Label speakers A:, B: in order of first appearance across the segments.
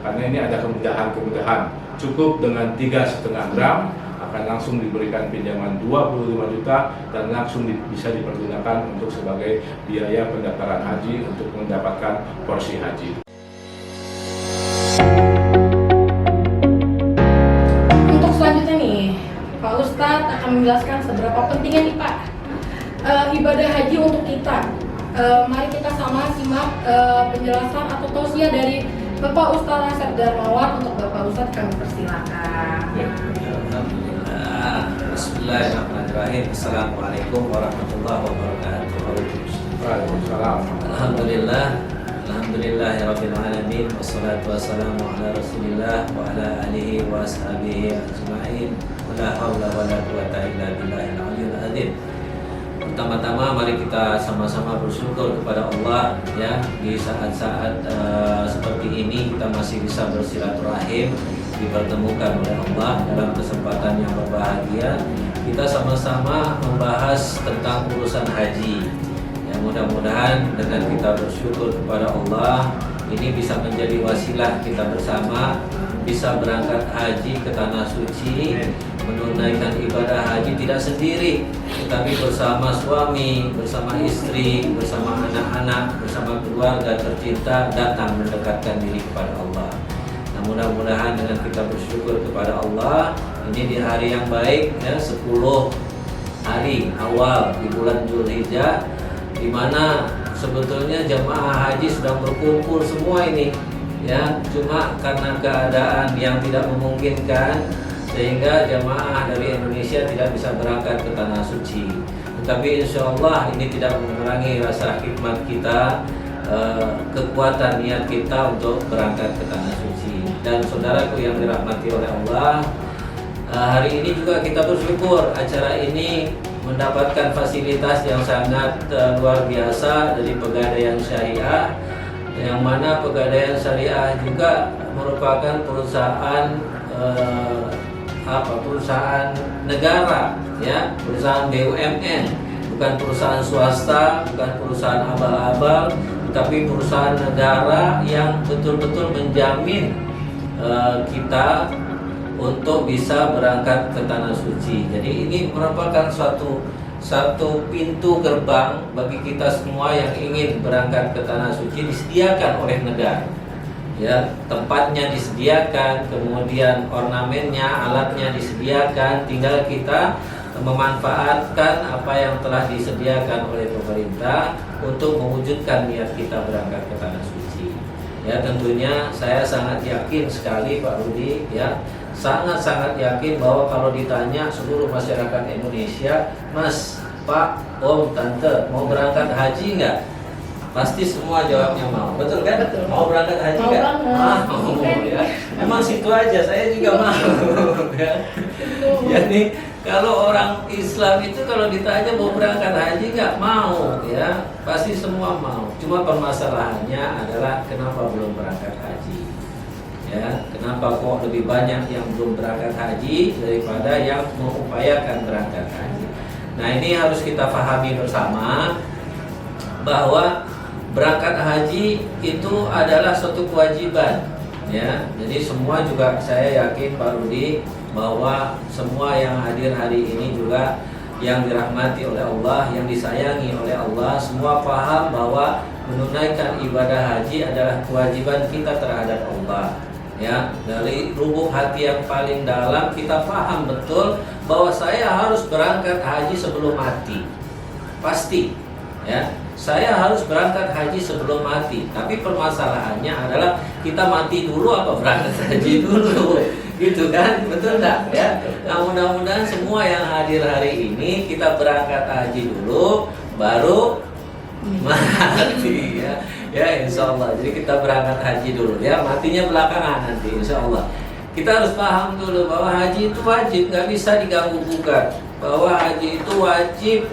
A: karena ini ada kemudahan. Cukup dengan 3,5 gram akan langsung diberikan pinjaman 25 juta dan langsung bisa dipergunakan untuk sebagai biaya pendaftaran haji untuk mendapatkan porsi haji.
B: Untuk selanjutnya nih, Pak Ustadz akan menjelaskan seberapa pentingnya nih Pak ibadah haji untuk kita. Mari kita sama simak penjelasan atau tausiah dari Bapak Ustadz Asep Darmawan. Untuk Bapak Ustadz kami persilakan.
C: Alhamdulillah. Bismillahirrahmanirrahim. Assalamualaikum warahmatullahi wabarakatuh.
A: Waalaikumsalam.
C: Alhamdulillahirabbil alamin. Wassalatu wassalamu ala Rasulillah wa ala alihi wa ashabihi ajmain. La haula wala quwata illa billahil aliyyil azim. Pertama-tama mari kita sama-sama bersyukur kepada Allah ya, di saat-saat seperti ini kita masih bisa bersilaturahim, dipertemukan oleh Allah dalam kesempatan yang berbahagia. Kita sama-sama membahas tentang urusan haji. Ya, mudah-mudahan dengan kita bersyukur kepada Allah ini bisa menjadi wasilah kita bersama bisa berangkat haji ke tanah suci, menunaikan ibadah haji tidak sendiri, tetapi bersama suami, bersama istri, bersama anak-anak, bersama keluarga tercinta datang mendekatkan diri kepada Allah. Nah, mudah-mudahan dengan kita bersyukur kepada Allah ini di hari yang baik ya, 10 hari awal di bulan Dzulhijjah, di mana sebetulnya jemaah haji sedang berkumpul semua ini ya, cuma karena keadaan yang tidak memungkinkan sehingga jemaah dari Indonesia tidak bisa berangkat ke tanah suci. Tetapi insya Allah ini tidak mengurangi rasa hikmat kita, kekuatan niat kita untuk berangkat ke tanah suci. Dan saudaraku yang dirahmati oleh Allah, hari ini juga kita bersyukur acara ini mendapatkan fasilitas yang sangat luar biasa dari Pegadaian Syariah, yang mana Pegadaian Syariah juga merupakan perusahaan perusahaan negara ya, perusahaan BUMN, bukan perusahaan swasta, bukan perusahaan abal-abal, tapi perusahaan negara yang betul-betul menjamin kita untuk bisa berangkat ke tanah suci. Jadi ini merupakan satu pintu gerbang bagi kita semua yang ingin berangkat ke tanah suci, disediakan oleh negara. Ya, tempatnya disediakan, kemudian ornamennya, alatnya disediakan, tinggal kita memanfaatkan apa yang telah disediakan oleh pemerintah untuk mewujudkan niat kita berangkat ke tanah suci. Ya, tentunya saya sangat yakin sekali Pak Rudi ya, sangat-sangat yakin bahwa kalau ditanya seluruh masyarakat Indonesia, Mas, Pak, Om, Tante, mau berangkat haji nggak? Pasti semua jawabnya mau, betul kan?
B: Betul.
C: Mau berangkat haji nggak? Mau ya. Emang situ aja, saya juga mau. Ya. Jadi kalau orang Islam itu kalau ditanya mau berangkat haji nggak, mau ya, pasti semua mau. Cuma permasalahannya adalah kenapa belum berangkat haji? Ya, kenapa kok lebih banyak yang belum berangkat haji daripada yang mengupayakan berangkat haji? Nah, ini harus kita pahami bersama bahwa berangkat haji itu adalah suatu kewajiban ya. Jadi semua juga saya yakin Pak Rudi bahwa semua yang hadir hari ini juga yang dirahmati oleh Allah, yang disayangi oleh Allah, semua paham bahwa menunaikan ibadah haji adalah kewajiban kita terhadap Allah. Ya, dari lubuk hati yang paling dalam kita paham betul bahwa saya harus berangkat haji sebelum mati. Pasti ya, saya harus berangkat haji sebelum mati. Tapi permasalahannya adalah kita mati dulu apa berangkat haji dulu, gitu kan? Betul enggak ya? Nah, mudah-mudahan semua yang hadir hari ini kita berangkat haji dulu baru mati ya. Ya, insya Allah. Jadi kita berangkat haji dulu ya, matinya belakangan nanti insya Allah. Kita harus paham dulu bahwa haji itu wajib, nggak bisa diganggu gugat. Bahwa haji itu wajib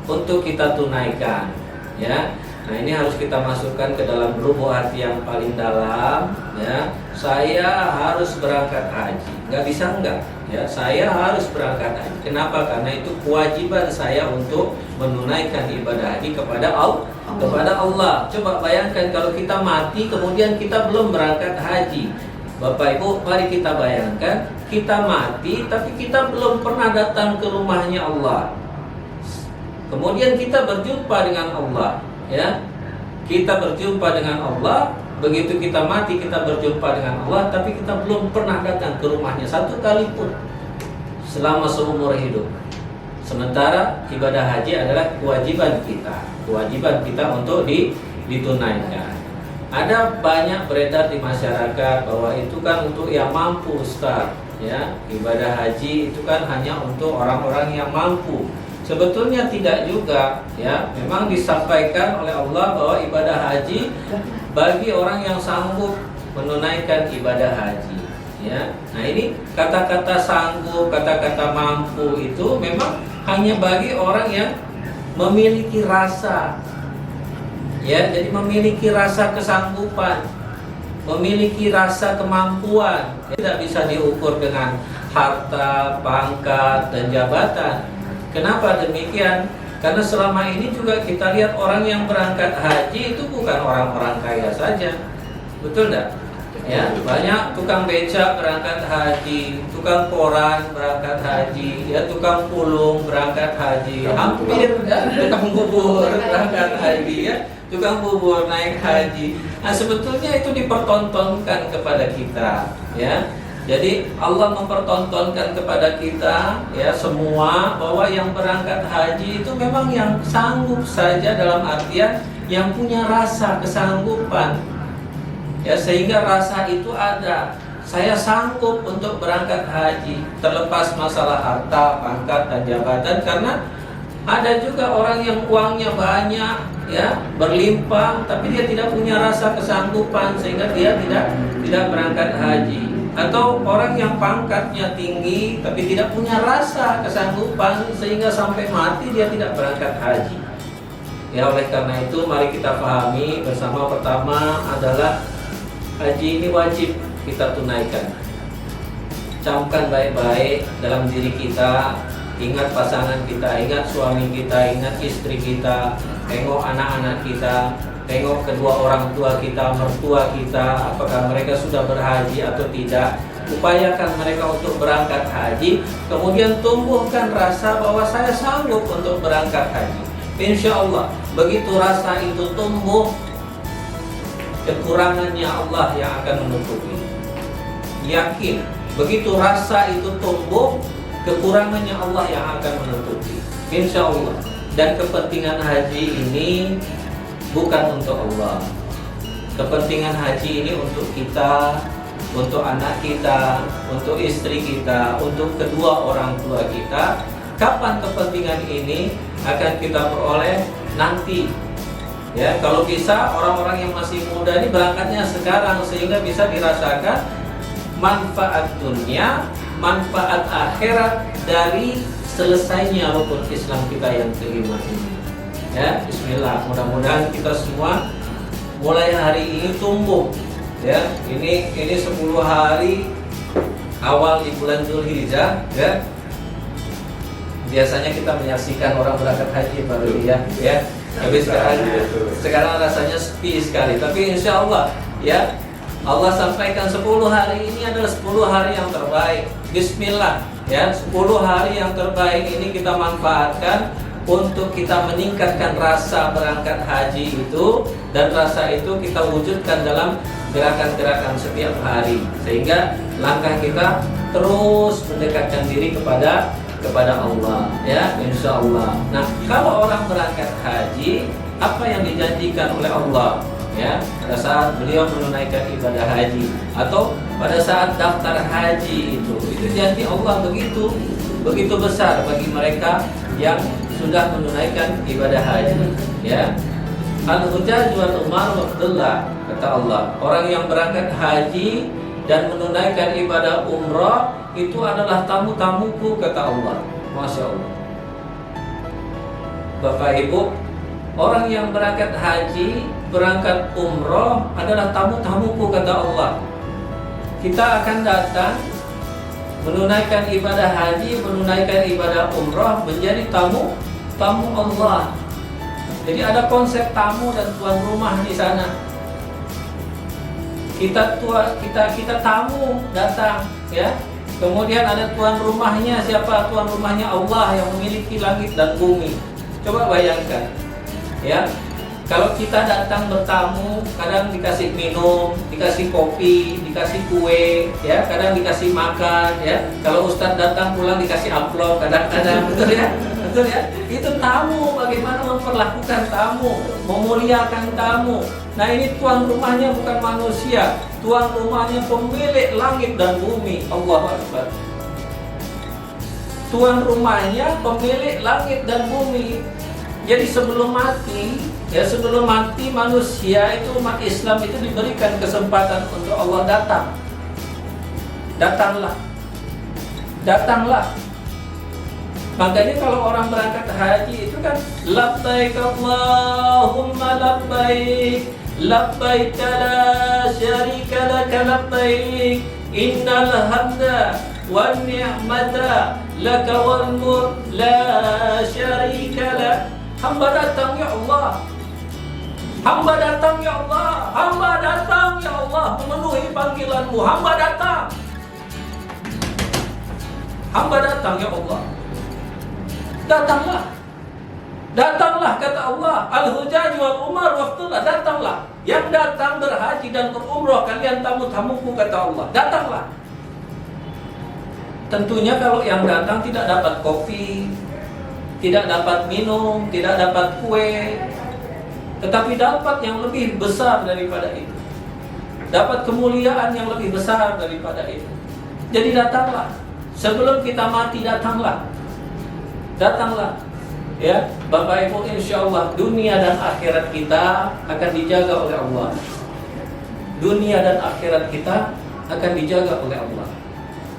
C: untuk kita tunaikan ya. Nah, ini harus kita masukkan ke dalam lubuk hati yang paling dalam ya, saya harus berangkat haji. Nggak bisa enggak, ya saya harus berangkat haji. Kenapa? Karena itu kewajiban saya untuk menunaikan ibadah haji kepada Allah. Coba bayangkan kalau kita mati kemudian kita belum berangkat haji. Bapak Ibu, mari kita bayangkan kita mati tapi kita belum pernah datang ke rumahnya Allah. Kemudian kita berjumpa dengan Allah, ya. Kita berjumpa dengan Allah. Begitu kita mati kita berjumpa dengan Allah, tapi kita belum pernah datang ke rumahnya satu kali pun selama seumur hidup. Sementara ibadah haji adalah kewajiban kita untuk ditunaikan. Ada banyak beredar di masyarakat bahwa itu kan untuk yang mampu, Ustaz, ya. Ibadah haji itu kan hanya untuk orang-orang yang mampu. Sebetulnya tidak juga, ya. Memang disampaikan oleh Allah bahwa ibadah haji bagi orang yang sanggup menunaikan ibadah haji, ya. Nah, ini kata-kata sanggup, kata-kata mampu itu memang hanya bagi orang yang memiliki rasa, ya. Jadi memiliki rasa kesanggupan, memiliki rasa kemampuan. Tidak bisa diukur dengan harta, pangkat, dan jabatan. Kenapa demikian? Karena selama ini juga kita lihat orang yang berangkat haji itu bukan orang-orang kaya saja, betul enggak? Ya, banyak tukang becak berangkat haji, tukang koran berangkat haji, ya, tukang pulung berangkat haji, hampir tukang bubur berangkat haji, ya, tukang bubur naik haji. Nah, sebetulnya itu dipertontonkan kepada kita, ya. Jadi Allah mempertontonkan kepada kita, ya, semua bahwa yang berangkat haji itu memang yang sanggup saja, dalam artian yang punya rasa kesanggupan, ya, sehingga rasa itu ada. Saya sanggup untuk berangkat haji, terlepas masalah harta, pangkat, dan jabatan. Karena ada juga orang yang uangnya banyak, ya, berlimpah, tapi dia tidak punya rasa kesanggupan sehingga dia tidak berangkat haji. Atau orang yang pangkatnya tinggi tapi tidak punya rasa kesanggupan sehingga sampai mati dia tidak berangkat haji. Ya, oleh karena itu mari kita pahami bersama. Pertama adalah haji ini wajib kita tunaikan. Camkan baik-baik dalam diri kita. Ingat pasangan kita, ingat suami kita, ingat istri kita, tengok anak-anak kita, tengok kedua orang tua kita, mertua kita, apakah mereka sudah berhaji atau tidak. Upayakan mereka untuk berangkat haji. Kemudian tumbuhkan rasa bahwa saya sanggup untuk berangkat haji. Insya Allah begitu rasa itu tumbuh, kekurangannya Allah yang akan menutupi. Yakin, begitu rasa itu tumbuh, kekurangannya Allah yang akan menutupi. Insya Allah. Dan kepentingan haji ini bukan untuk Allah. Kepentingan haji ini untuk kita, untuk anak kita, untuk istri kita, untuk kedua orang tua kita. Kapan kepentingan ini akan kita peroleh? Nanti. Ya, kalau bisa orang-orang yang masih muda ini berangkatnya sekarang sehingga bisa dirasakan manfaat dunia, manfaat akhirat dari selesainya rukun Islam kita yang kelima ini. Ya, bismillah. Mudah-mudahan kita semua mulai hari ini tumbuh. Ya, ini 10 hari awal di bulan Zulhijjah, ya. Biasanya kita menyaksikan orang berangkat haji baru ya. Tapi sekarang rasanya sepi sekali. Tapi insya Allah, ya, Allah sampaikan 10 hari ini adalah 10 hari yang terbaik. Bismillah, ya, 10 hari yang terbaik ini kita manfaatkan untuk kita meningkatkan rasa berangkat haji itu, dan rasa itu kita wujudkan dalam gerakan-gerakan setiap hari sehingga langkah kita terus mendekatkan diri kepada Allah, ya, insya Allah. Nah, kalau orang berangkat haji, apa yang dijanjikan oleh Allah, ya, pada saat beliau menunaikan ibadah haji atau pada saat daftar haji itu janji Allah begitu besar bagi mereka yang sudah menunaikan ibadah haji, ya. Al-hujjaj wal umar waqdullah, kata Allah. Orang yang berangkat haji dan menunaikan ibadah umrah itu adalah tamu-tamuku, kata Allah. Masya Allah. Bapak Ibu, orang yang berangkat haji, berangkat umrah adalah tamu-tamuku, kata Allah. kita akan datang menunaikan ibadah haji, menunaikan ibadah umrah, menjadi tamu Allah. Jadi ada konsep tamu dan tuan rumah di sana. Kita tamu datang, ya. Kemudian ada tuan rumahnya. Siapa tuan rumahnya? Allah yang memiliki langit dan bumi. Coba bayangkan, ya. Kalau kita datang bertamu, kadang dikasih minum, dikasih kopi, dikasih kue, ya, kadang dikasih makan, ya. Kalau Ustadz datang pulang dikasih amplop, kadang-kadang, betul ya, betul ya. Itu tamu, bagaimana memperlakukan tamu, memuliakan tamu. Nah, ini tuan rumahnya bukan manusia, tuan rumahnya pemilik langit dan bumi. Allahu Akbar. Tuan rumahnya pemilik langit dan bumi. Jadi sebelum mati manusia itu, umat Islam itu diberikan kesempatan untuk Allah datang. Datanglah. Makanya kalau orang berangkat haji itu kan labbaik Allahumma labbaik, labbaik la syarika laka labbaik, innal hamda wan ni'mata laka wal mulk la syarika lak. Hamba datang ya Allah. Hamba datang ya Allah. Hamba datang ya Allah, memenuhi panggilanmu. Hamba datang. Hamba datang ya Allah. Datanglah. Datanglah kata Allah. Al-Hujjaj wal Umar waqtullah. Datanglah. Yang datang berhaji dan berumrah, kalian tamu-tamuku kata Allah. Datanglah. Tentunya kalau yang datang tidak dapat kopi, tidak dapat minum, tidak dapat kue, tetapi dapat yang lebih besar daripada itu. Dapat kemuliaan yang lebih besar daripada itu. Jadi datanglah. Sebelum kita mati datanglah. Datanglah. Ya, Bapak Ibu, insyaallah dunia dan akhirat kita akan dijaga oleh Allah. Dunia dan akhirat kita akan dijaga oleh Allah.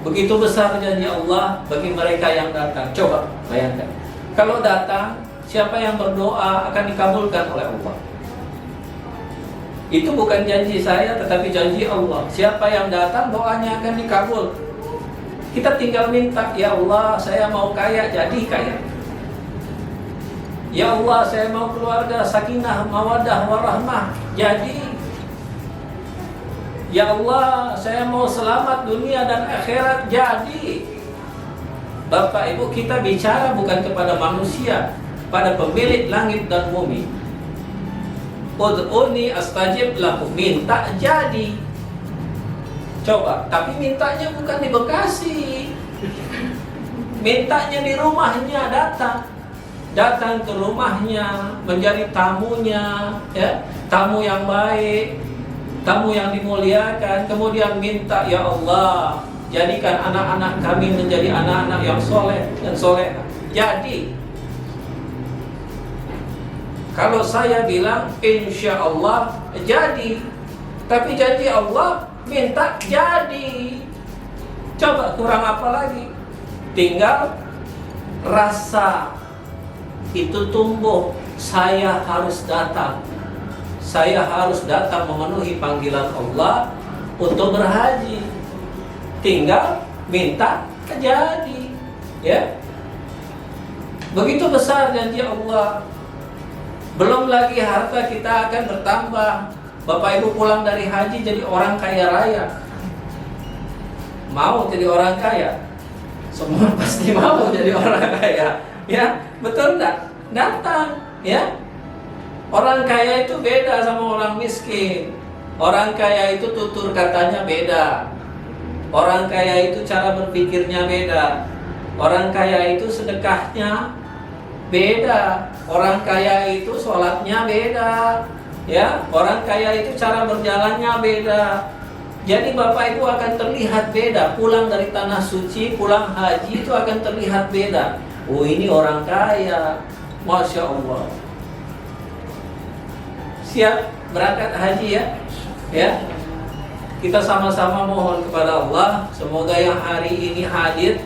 C: Begitu besar janji Allah bagi mereka yang datang. Coba bayangkan. Kalau datang, siapa yang berdoa akan dikabulkan oleh Allah. Itu bukan janji saya, tetapi janji Allah. Siapa yang datang, doanya akan dikabul. Kita tinggal minta, ya Allah, saya mau kaya, jadi kaya. Ya Allah, saya mau keluarga sakinah, mawadah, warahmah, jadi. Ya Allah, saya mau selamat dunia dan akhirat, jadi. Bapak Ibu, kita bicara bukan kepada manusia, pada pemilik langit dan bumi. Ud'uni astajib lakum, minta jadi. Coba, tapi mintanya bukan di Bekasi. Mintanya di rumahnya, datang ke rumahnya, menjadi tamunya, ya, tamu yang baik, tamu yang dimuliakan. Kemudian minta, ya Allah, jadikan anak-anak kami menjadi anak-anak yang soleh dan soleha. Jadi, kalau saya bilang insya Allah jadi, tapi janji Allah minta jadi. Coba kurang apa lagi? Tinggal rasa itu tumbuh. Saya harus datang. Saya harus datang memenuhi panggilan Allah untuk berhaji. Tinggal minta jadi, ya. Begitu besar janji Allah. Belum lagi harta kita akan bertambah. Bapak Ibu pulang dari haji jadi orang kaya raya. Mau jadi orang kaya? Semua pasti mau jadi orang kaya, ya. Betul enggak? Datang, ya. Orang kaya itu beda sama orang miskin. Orang kaya itu tutur katanya beda. Orang kaya itu cara berpikirnya beda. Orang kaya itu sedekahnya beda. Orang kaya itu sholatnya beda, ya. Orang kaya itu cara berjalannya beda. Jadi Bapak Ibu akan terlihat beda. Pulang dari tanah suci, pulang haji itu akan terlihat beda. Oh, ini orang kaya, Masya Allah. Siap berangkat haji, ya, ya. Kita sama-sama mohon kepada Allah, semoga yang hari ini hadir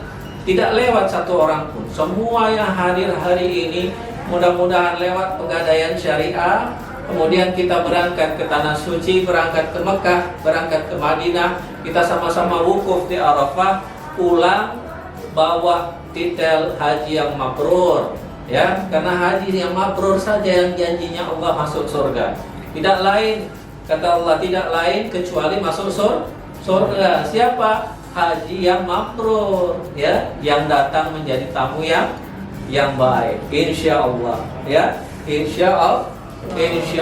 C: tidak lewat satu orang pun. Semua yang hadir hari ini mudah-mudahan lewat pegadaian syariah, kemudian kita berangkat ke Tanah Suci, berangkat ke Mekah, berangkat ke Madinah, kita sama-sama wukuf di Arafah, pulang bawa titel haji yang mabrur, ya, karena haji yang mabrur saja yang janjinya Allah masuk surga. Tidak lain, kata Allah, tidak lain kecuali masuk surga. Siapa? Haji yang mabrur, ya, yang datang menjadi tamu yang baik, insya Allah, ya, insya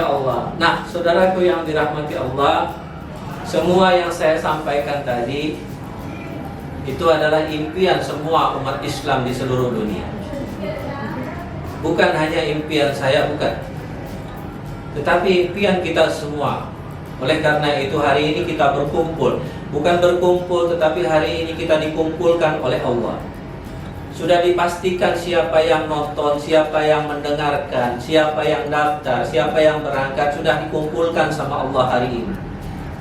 C: Allah. Nah, saudaraku yang dirahmati Allah, semua yang saya sampaikan tadi itu adalah impian semua umat Islam di seluruh dunia. Bukan hanya impian saya, bukan, tetapi impian kita semua. Oleh karena itu hari ini kita berkumpul, bukan berkumpul, tetapi hari ini kita dikumpulkan oleh Allah. Sudah dipastikan siapa yang nonton, siapa yang mendengarkan, siapa yang daftar, siapa yang berangkat, sudah dikumpulkan sama Allah hari ini.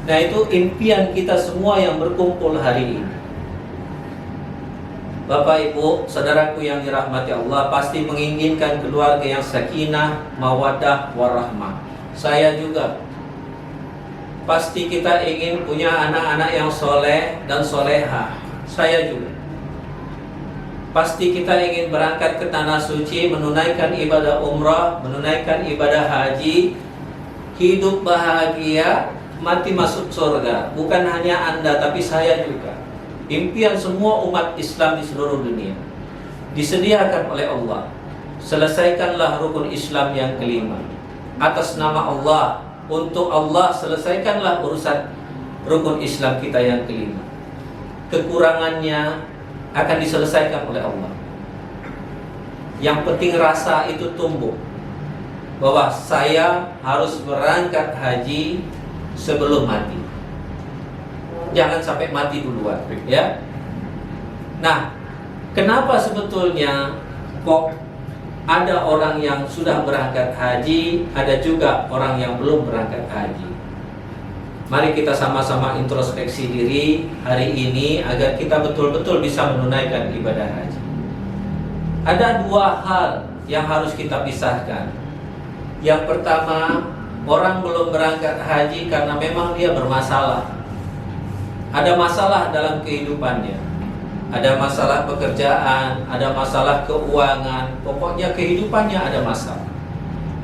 C: Nah, itu impian kita semua yang berkumpul hari ini. Bapak Ibu, saudaraku yang dirahmati Allah, pasti menginginkan keluarga yang sakinah, mawaddah, warahmah. Saya juga. Pasti kita ingin punya anak-anak yang soleh dan soleha. Saya juga. Pasti kita ingin berangkat ke Tanah Suci, menunaikan ibadah umrah, menunaikan ibadah haji, hidup bahagia, mati masuk surga. Bukan hanya Anda, tapi saya juga. Impian semua umat Islam di seluruh dunia disediakan oleh Allah. Selesaikanlah rukun Islam yang kelima. Atas nama Allah, untuk Allah, selesaikanlah urusan rukun Islam kita yang kelima. Kekurangannya akan diselesaikan oleh Allah. Yang penting rasa itu tumbuh, bahwa saya harus berangkat haji sebelum mati. Jangan sampai mati duluan, ya. Nah, kenapa sebetulnya kok ada orang yang sudah berangkat haji, ada juga orang yang belum berangkat haji? Mari kita sama-sama introspeksi diri hari ini agar kita betul-betul bisa menunaikan ibadah haji. Ada dua hal yang harus kita pisahkan. Yang pertama, orang belum berangkat haji karena memang dia bermasalah. Ada masalah dalam kehidupannya. Ada masalah pekerjaan, ada masalah keuangan, pokoknya kehidupannya ada masalah.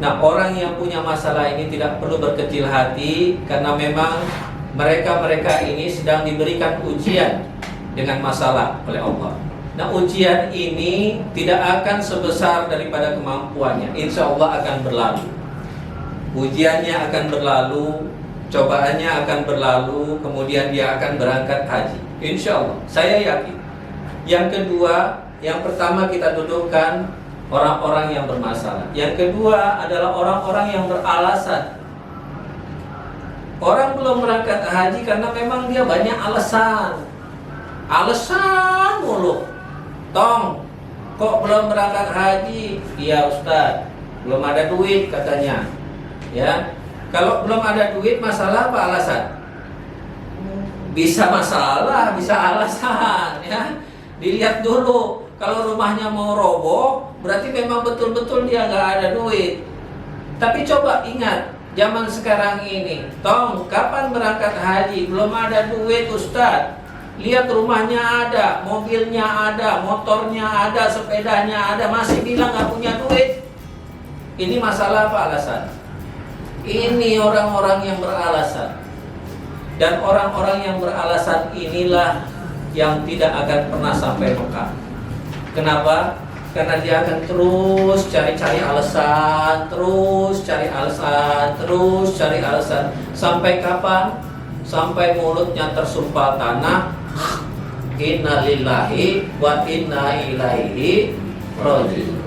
C: Nah, orang yang punya masalah ini tidak perlu berkecil hati, karena memang mereka ini sedang diberikan ujian dengan masalah oleh Allah. Nah, ujian ini tidak akan sebesar daripada kemampuannya. Insya Allah akan berlalu. Ujiannya akan berlalu, cobaannya akan berlalu, kemudian dia akan berangkat haji. Insya Allah, saya yakin. Yang kedua, yang pertama kita dudukkan orang-orang yang bermasalah. Yang kedua adalah orang-orang yang beralasan. Orang belum berangkat haji karena memang dia banyak alasan. Alasan mulu. Tong, kok belum berangkat haji? Iya Ustaz, belum ada duit katanya. Ya, kalau belum ada duit, masalah apa alasan? Bisa masalah, bisa alasan, ya. Dilihat dulu. Kalau rumahnya mau roboh, berarti memang betul-betul dia nggak ada duit. Tapi coba ingat, zaman sekarang ini, Tong, kapan berangkat haji? Belum ada duit Ustaz. Lihat rumahnya ada, mobilnya ada, motornya ada, sepedanya ada, masih bilang nggak punya duit. Ini masalah apa alasan? Ini orang-orang yang beralasan. Dan orang-orang yang beralasan inilah yang tidak akan pernah sampai Mekah. Kenapa? Karena dia akan terus cari-cari alasan, terus cari alasan, terus cari alasan. Sampai kapan? Sampai mulutnya tersumpal tanah. Inna lillahi wa inna ilaihi raji'un.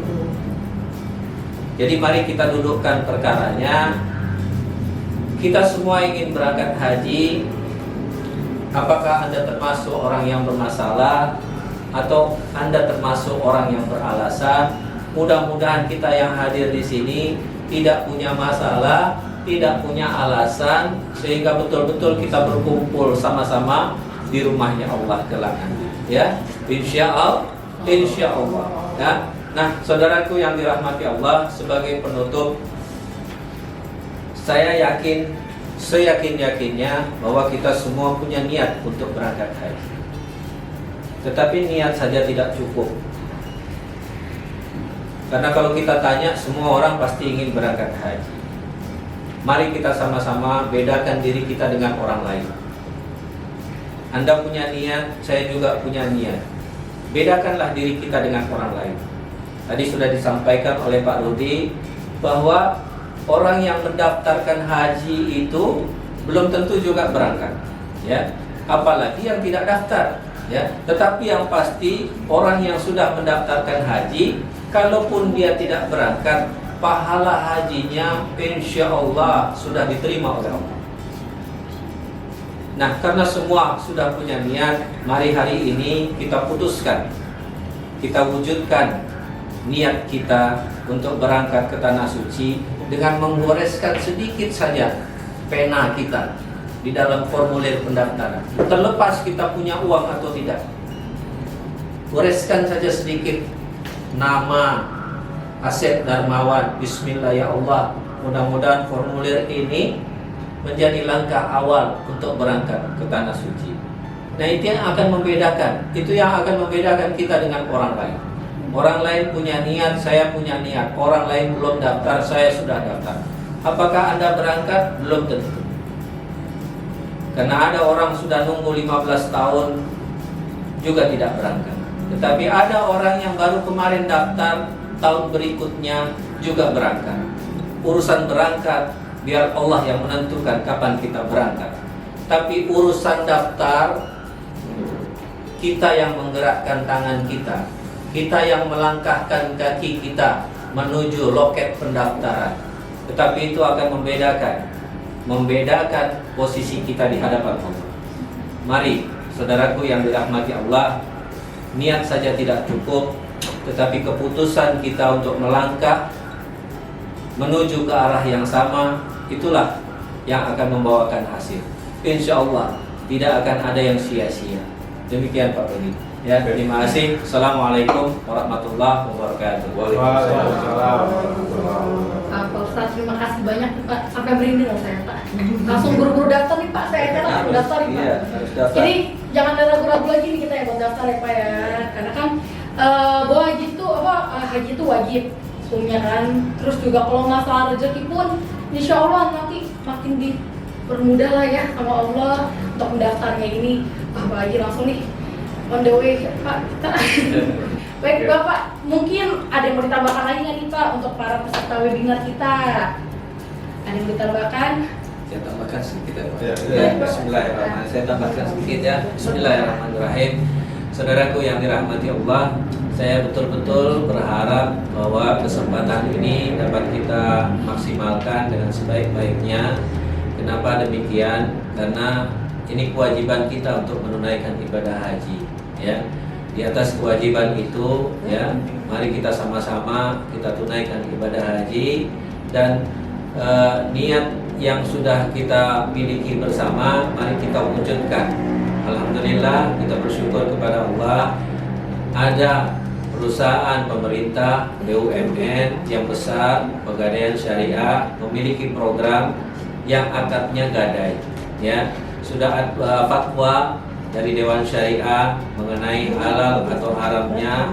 C: Jadi mari kita dudukkan perkaranya. Kita semua ingin berangkat haji. Apakah Anda termasuk orang yang bermasalah atau Anda termasuk orang yang beralasan? Mudah-mudahan kita yang hadir di sini tidak punya masalah, tidak punya alasan, sehingga betul-betul kita berkumpul sama-sama di rumahnya Allah kelak nanti. Ya, insya Allah. Ya. Nah, saudaraku yang dirahmati Allah, sebagai penutup, saya yakin seyakin-yakinnya bahwa kita semua punya niat untuk berangkat haji. Tetapi niat saja tidak cukup. Karena kalau kita tanya, semua orang pasti ingin berangkat haji. Mari kita sama-sama bedakan diri kita dengan orang lain. Anda punya niat, saya juga punya niat. Bedakanlah diri kita dengan orang lain. Tadi sudah disampaikan oleh Pak Rudi bahwa orang yang mendaftarkan haji itu belum tentu juga berangkat, ya. Apalagi yang tidak daftar, ya. Tetapi yang pasti orang yang sudah mendaftarkan haji, kalaupun dia tidak berangkat, pahala hajinya insya Allah sudah diterima oleh Allah. Nah, karena semua sudah punya niat, mari hari ini kita putuskan, kita wujudkan niat kita untuk berangkat ke Tanah Suci dengan menggoreskan sedikit saja pena kita di dalam formulir pendaftaran. Terlepas kita punya uang atau tidak, goreskan saja sedikit nama Asep Darmawan. Bismillah ya Allah, mudah-mudahan formulir ini menjadi langkah awal untuk berangkat ke Tanah Suci. Nah, itu yang akan membedakan, itu yang akan membedakan kita dengan orang lain. Orang lain punya niat, saya punya niat. Orang lain belum daftar, saya sudah daftar. Apakah Anda berangkat? Belum tentu. Karena ada orang sudah nunggu 15 tahun juga tidak berangkat. Tetapi ada orang yang baru kemarin daftar, tahun berikutnya juga berangkat. Urusan berangkat biar Allah yang menentukan kapan kita berangkat. Tapi urusan daftar, kita yang menggerakkan tangan kita, kita yang melangkahkan kaki kita menuju loket pendaftaran. Tetapi itu akan membedakan posisi kita di hadapan Allah. Mari, saudaraku yang dirahmati Allah, niat saja tidak cukup, tetapi keputusan kita untuk melangkah menuju ke arah yang sama, itulah yang akan membawakan hasil. Insya Allah tidak akan ada yang sia-sia. Demikian Pak Rudi. Ya, terima kasih. Assalamualaikum warahmatullahi wabarakatuh.
A: Waalaikumsalam.
B: Pak Ustadz, terima kasih banyak Pak. Sampai merinding loh saya Pak. Langsung buru-buru daftar nih Pak. Saya kan langsung daftar nih Pak.
C: Iya, harus daftar.
B: Jadi jangan ada ragu-ragu lagi nih kita ya buat daftar ya Pak ya. Karena kan bahwa haji itu wajib punya kan. Terus juga kalau masalah rezeki pun, insya Allah nanti makin dipermudah lah ya sama Allah untuk mendaftarnya ini. Pak Haji langsung nih on the way Pak kita. Baik Bapak, mungkin ada yang mau ditambahkan lagi nggak nih Pak untuk para peserta webinar kita? Ada yang ditambahkan?
C: Saya tambahkan sedikit ya Pak.
A: Ya,
C: Ya, Bismillahirrahmanirrahim. Saya tambahkan sedikit ya. Bismillahirrahmanirrahim. Saudaraku yang dirahmati Allah, saya betul-betul berharap bahwa kesempatan ini dapat kita maksimalkan dengan sebaik-baiknya. Kenapa demikian? Karena ini kewajiban kita untuk menunaikan ibadah haji, ya. Di atas kewajiban itu, ya, mari kita sama-sama kita tunaikan ibadah haji dan niat yang sudah kita miliki bersama, mari kita wujudkan. Alhamdulillah, kita bersyukur kepada Allah, ada perusahaan pemerintah BUMN yang besar, Pegadaian Syariah, memiliki program yang akadnya gadai, ya. Sudah fatwa dari Dewan Syariah mengenai halal atau haramnya.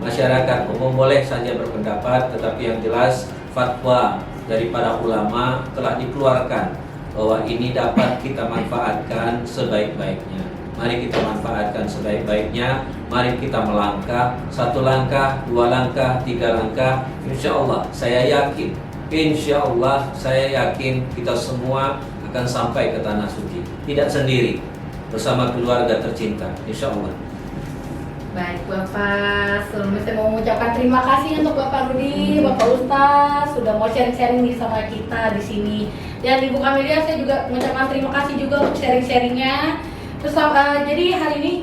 C: Masyarakat umum boleh saja berpendapat, tetapi yang jelas fatwa dari para ulama telah dikeluarkan bahwa ini dapat kita manfaatkan sebaik-baiknya. Mari kita manfaatkan sebaik-baiknya. Mari kita melangkah, 1 langkah, 2 langkah, 3 langkah. Insya Allah saya yakin, insya Allah saya yakin kita semua akan sampai ke Tanah Suci, tidak sendiri, bersama keluarga tercinta, insya Allah.
B: Baik Bapak, sebelumnya saya mau mengucapkan terima kasih untuk Bapak Rudi, Bapak Ustadz sudah mau sharing-sharing nih sama kita di sini. Dan Ibu Kamelia, saya juga mengucapkan terima kasih juga untuk sharing-sharingnya. Terus jadi hari ini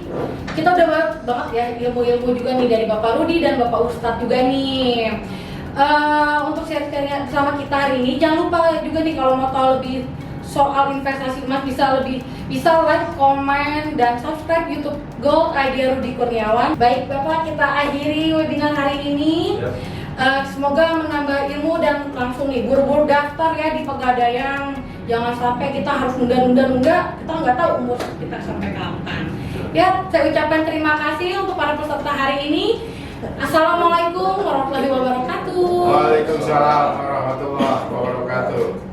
B: kita udah banget ya ilmu-ilmu juga nih dari Bapak Rudi dan Bapak Ustadz juga nih. Untuk sharing-sharing sama kita hari ini, jangan lupa juga nih kalau mau tahu lebih soal investasi emas bisa like, komen, dan subscribe YouTube Gold ID Rudi Kurniawan. Baik Bapak, kita akhiri webinar hari ini. Semoga menambah ilmu dan langsung nih buru-buru daftar ya di Pegadaian. Jangan sampai kita harus nunda, kita nggak tahu umur kita sampai kapan. Ya, saya ucapkan terima kasih untuk para peserta hari ini. Assalamualaikum warahmatullahi wabarakatuh.
A: Waalaikumsalam warahmatullahi wabarakatuh.